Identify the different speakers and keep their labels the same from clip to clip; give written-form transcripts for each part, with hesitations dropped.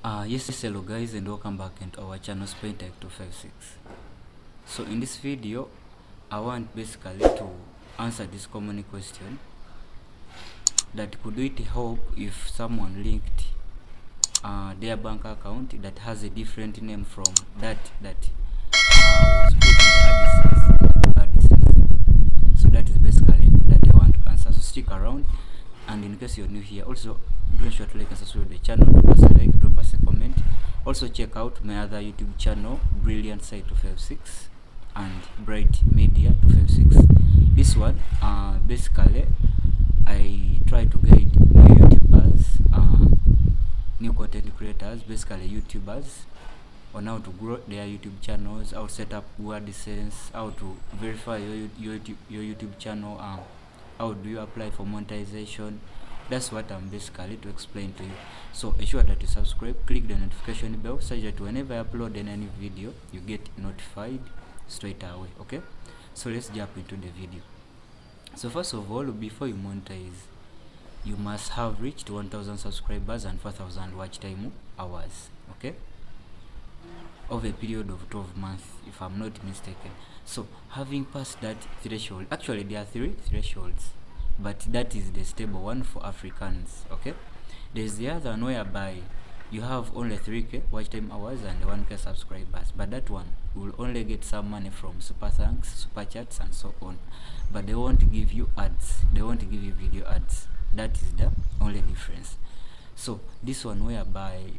Speaker 1: Yes, hello guys, and welcome back into our channel Tech 256. So in this video I want basically to answer this common question, that could it help if someone linked their bank account that has a different name from that was put in the Adscence. So that is basically that I want to answer, so stick around. And in case you're new here, also don't sure to like and subscribe to the channel, drop us a like, drop us a comment. Also check out my other YouTube channel, Brilliant Site 256 and Bright Media 256. This one basically I try to guide new YouTubers, new content creators, basically YouTubers, on how to grow their YouTube channels, how to set up Adscence, how to verify your YouTube channel, how do you apply for monetization. That's what I'm basically to explain to you. So ensure that you subscribe, click the notification bell so that whenever I upload any video you get notified straight away. Okay, so let's jump into the video. So first of all, before you monetize, you must have reached 1000 subscribers and 4000 watch time hours, okay, of a period of 12 months if I'm not mistaken. So having passed that threshold, actually there are 3 thresholds, but that is the stable one for Africans. Okay, there's the other one whereby you have only 3k watch time hours and 1k subscribers, but that one will only get some money from super thanks, super chats and so on, but they won't give you ads, they won't give you video ads. That is the only difference. So this one whereby,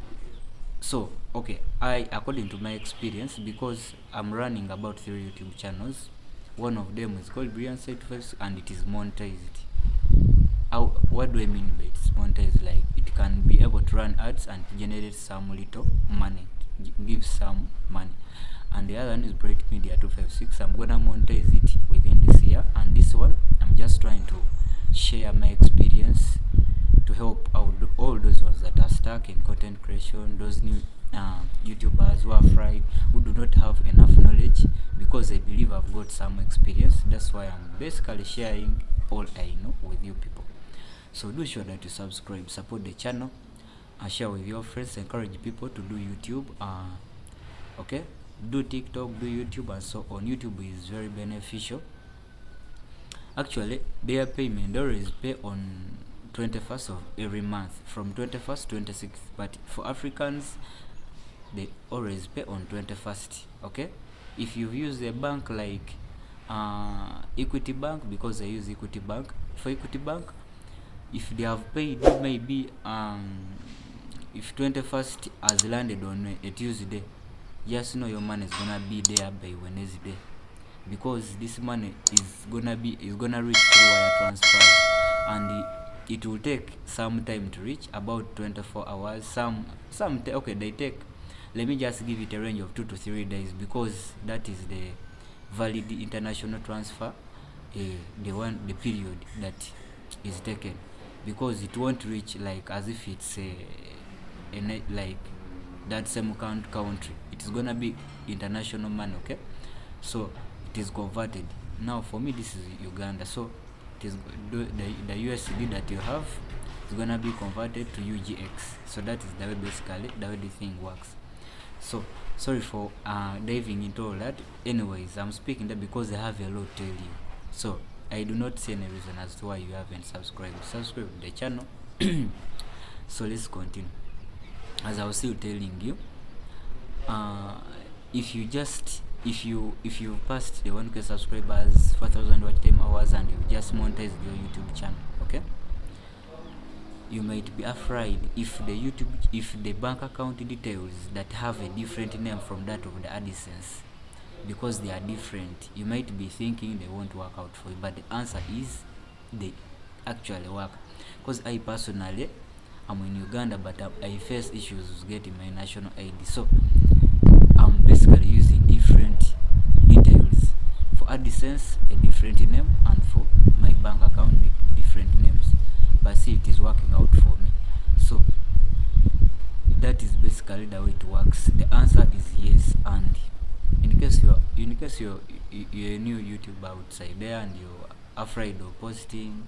Speaker 1: so okay, I, according to my experience, because I'm running about 3 YouTube channels, one of them is called Brilliant Site First and it is monetized. What do I mean by it's monetized? Like it can be able to run ads and generate some little money, give some money. And the other one is Bright Media 256. I'm gonna monetize it within this year, and this one I'm just trying to share my experience to help out all those ones that are stuck in content creation, those new YouTubers who are fried, who do not have enough knowledge, because I believe I've got some experience. That's why I'm basically sharing all I know with you people. So do sure that you subscribe, support the channel, and share with your friends, encourage people to do YouTube, okay, do TikTok, do YouTube and so on. YouTube is very beneficial. Actually their payment, they always pay on 21st of every month, from 21st to 26th, but for Africans they always pay on 21st. Okay, if you use a bank like Equity Bank, because I use Equity Bank, for Equity Bank, if they have paid maybe if 21st has landed on a Tuesday, just know your money is gonna be there by Wednesday, because this money is gonna reach through wire transfers, and it will take some time to reach, about 24 hours. Okay, they take, let me just give it a range of 2 to 3 days, because that is the valid international transfer, the period that is taken, because it won't reach like as if it's like that same country. It is gonna be international money. Okay, so it is converted. Now for me this is Uganda, so it is the USD that you have is gonna be converted to UGX. So that is the way basically the way the thing works. So sorry for diving into all that. Anyways, I'm speaking that because I have a lot to tell you, so I do not see any reason as to why you haven't subscribed. Subscribe to the channel. So let's continue. As I was still telling you, if you passed the 1k subscribers, 4000 watch time hours, and you just monetized your YouTube channel, okay, you might be afraid if the bank account details that have a different name from that of the Adscence, because they are different, you might be thinking they won't work out for you, but the answer is they actually work. Because I personally, I'm in Uganda, but I face issues with getting my national ID, so I'm basically using different details. For Adscence a different name, and for my bank account different names, but see, it is working out for me. So that is basically the way it works. The answer is yes. And in case you're a new YouTuber outside there and you're afraid of posting,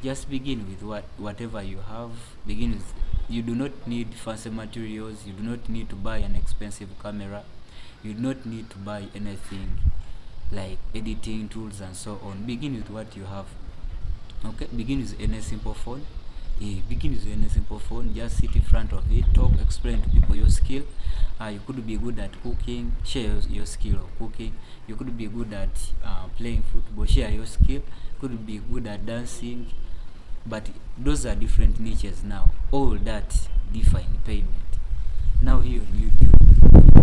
Speaker 1: just begin with whatever you have. Begin with you do not need fancy materials, you do not need to buy an expensive camera, you do not need to buy anything like editing tools and so on. Begin with what you have. Okay, begin with any simple phone. Begin with any simple phone. Just sit in front of it, talk, explain to people your skill. You could be good at cooking, share your skill of cooking. You could be good at playing football, share your skill. Could be good at dancing, but those are different niches now. All that define payment. Now here on YouTube,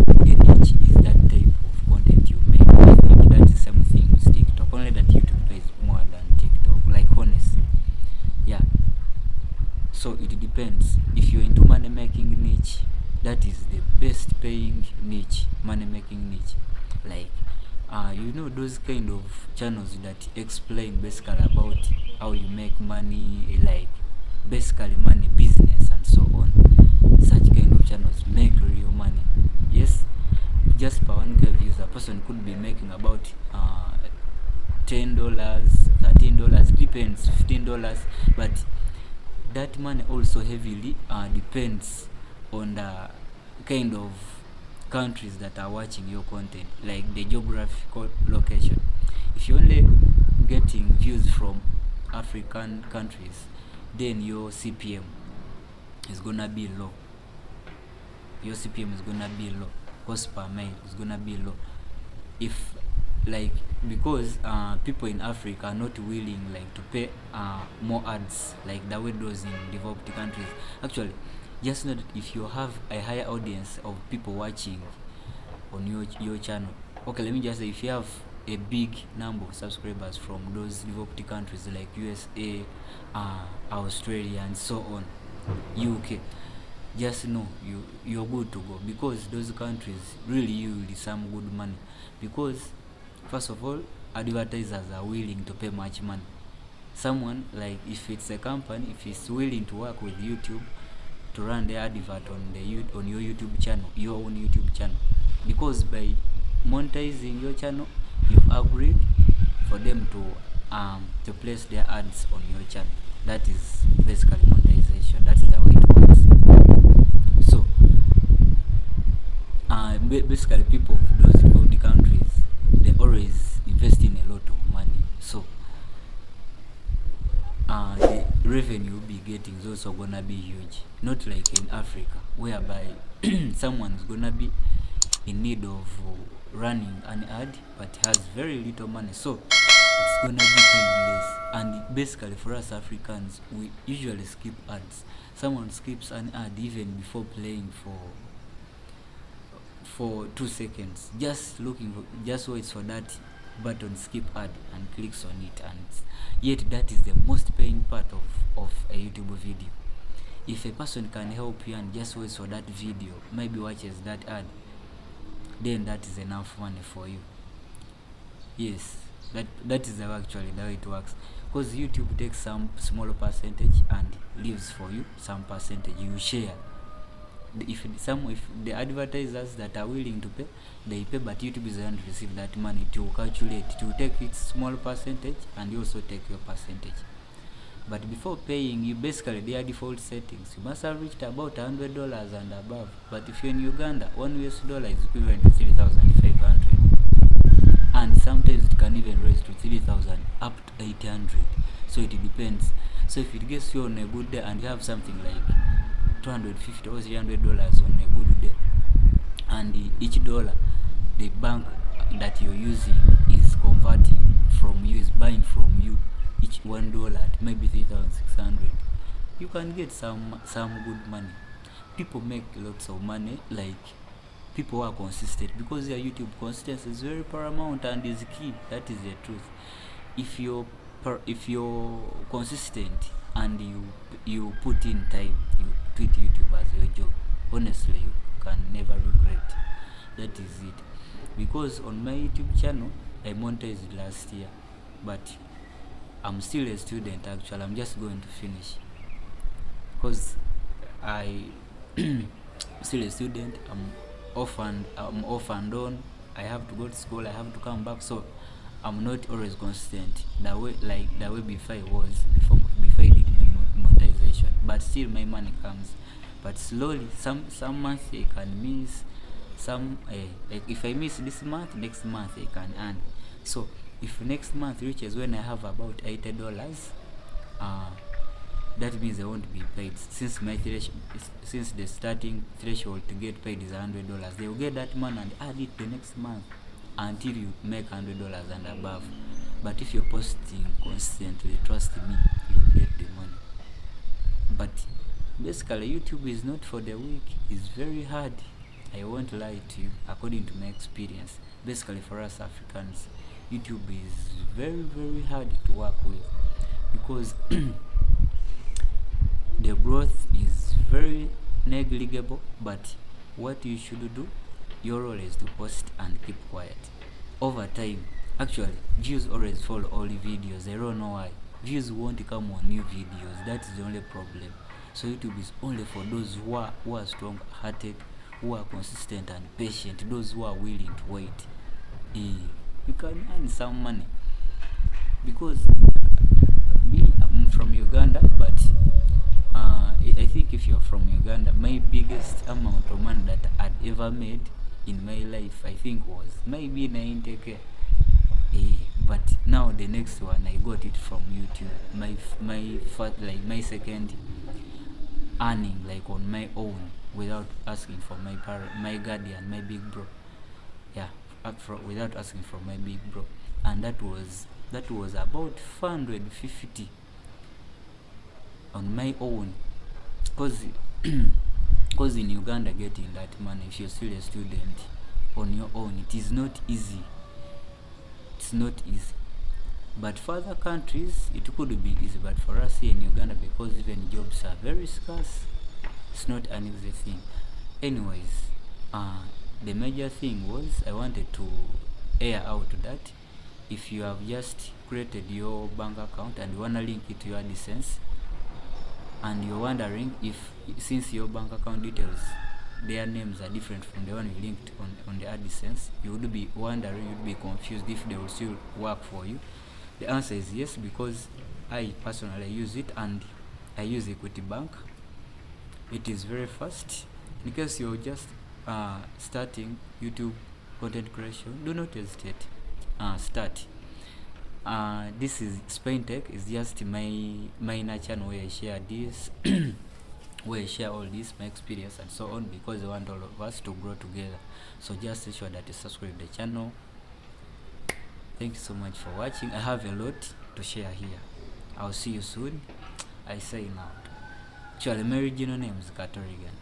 Speaker 1: the niche is that type of content you make. I think that's the same thing with TikTok, only that YouTube pays more than TikTok, like honestly. Yeah. So it depends. If you're into money making niche, that is the best paying niche, money making niche. Like those kind of channels that explain basically about how you make money, like basically money, business and so on. Such kind of channels make real money. Yes, just per 1K views, a person could be making about $10, $13, depends, $15, but that money also heavily depends on the kind of countries that are watching your content, like the geographical location. If you're only getting views from African countries, then your CPM is gonna be low. Your CPM is gonna be low. Cost per mile is gonna be low. If because people in Africa are not willing to pay more ads like the way those in developed countries. Actually, just know that if you have a higher audience of people watching on your channel, okay, let me just say, if you have a big number of subscribers from those developed countries like USA, Australia and so on, UK, just know you're good to go, because those countries really yield some good money. Because first of all, advertisers are willing to pay much money. Someone, like if it's a company, if it's willing to work with YouTube to run the advert on your YouTube channel, your own YouTube channel, because by monetizing your channel, you've agreed for them to place their ads on your channel. That is basically monetization. That is the way it works. So basically people of those developed countries, they always invest in a lot of money. So the revenue you'll be getting is also gonna be huge. Not like in Africa, whereby someone's gonna be in need of running an ad but has very little money, so it's gonna be paying less. And basically for us Africans, we usually skip ads. Someone skips an ad even before playing for 2 seconds, just waits for that button skip ad and clicks on it, and yet that is the most paying part of a YouTube video. If a person can help you and just waits for that video, maybe watches that ad, then that is enough money for you. Yes, that is actually the way it works, because YouTube takes some smaller percentage and leaves for you some percentage you share. If the advertisers that are willing to pay, they pay, but YouTube is going to receive that money to calculate, to take its small percentage and you also take your percentage. But before paying, you basically, their default settings, you must have reached about $100 and above. But if you're in Uganda, $1 is equivalent to 3,500, and sometimes it can even raise to 3,000 up to 800. So it depends. So if it gets you on a good day and you have something like $250 or $300 on a good day, and each dollar the bank that you're using is converting from you, is buying from you each $1 at maybe 3,600, you can get some good money. People make lots of money, like people are consistent, because their YouTube consistency is very paramount and is key. That is the truth. If you're consistent and you put in time, you treat YouTube as your job, honestly you can never regret. That is it. Because on my YouTube channel, I monetized last year, but I'm still a student. Actually, I'm just going to finish, because I still a student. I'm off and on. I have to go to school, I have to come back, so I'm not always consistent the way before I was, before I did my monetization. But still my money comes. but slowly some months I can miss, some like if I miss this month, next month I can earn. So if next month reaches when I have about $80, that means I won't be paid, since my since the starting threshold to get paid is $100. They will get that money and add it the next month until you make $100 and above. But if you're posting constantly, trust me, you will get the money. But basically YouTube is not for the weak. It's very hard, I won't lie to you, according to my experience. Basically for us Africans, YouTube is very hard to work with, because the growth is very negligible. But what you should do, your role is to post and keep quiet. Over time, actually, views always follow all the videos. I don't know why. Views won't come on new videos. That is the only problem. So YouTube is only for those who are strong-hearted, who are consistent and patient, those who are willing to wait. You can earn some money, because me, I'm from Uganda, but I think if you're from Uganda, my biggest amount of money that I'd ever made in my life, I think, was maybe 90K. But now the next one, I got it from YouTube. My first, like my second earning, like on my own, without asking for my guardian, my big bro. Yeah, without asking for my big bro, and that was about 450 on my own. Cause in Uganda, getting that money, if you're still a student on your own, it is not easy. It's not easy. But for other countries it could be easy, but for us here in Uganda, because even jobs are very scarce, it's not an easy thing. Anyways, the major thing was I wanted to air out that if you have just created your bank account and you want to link it to your Adscence, and you're wondering if, since your bank account details, their names are different from the one you linked on the Adscence, you would be wondering, you'd be confused if they will still work for you. The answer is yes, because I personally use it, and I use Equity Bank. It is very fast. In case you're just starting YouTube content creation, do not hesitate. Start. This is Spain Tech. Is just my minor channel where I share this, where I share all this, my experience and so on, because I want all of us to grow together. So just make sure that you subscribe the channel. Thank you so much for watching. I have a lot to share here. I'll see you soon. I say now. Actually, my original name is Katorigan.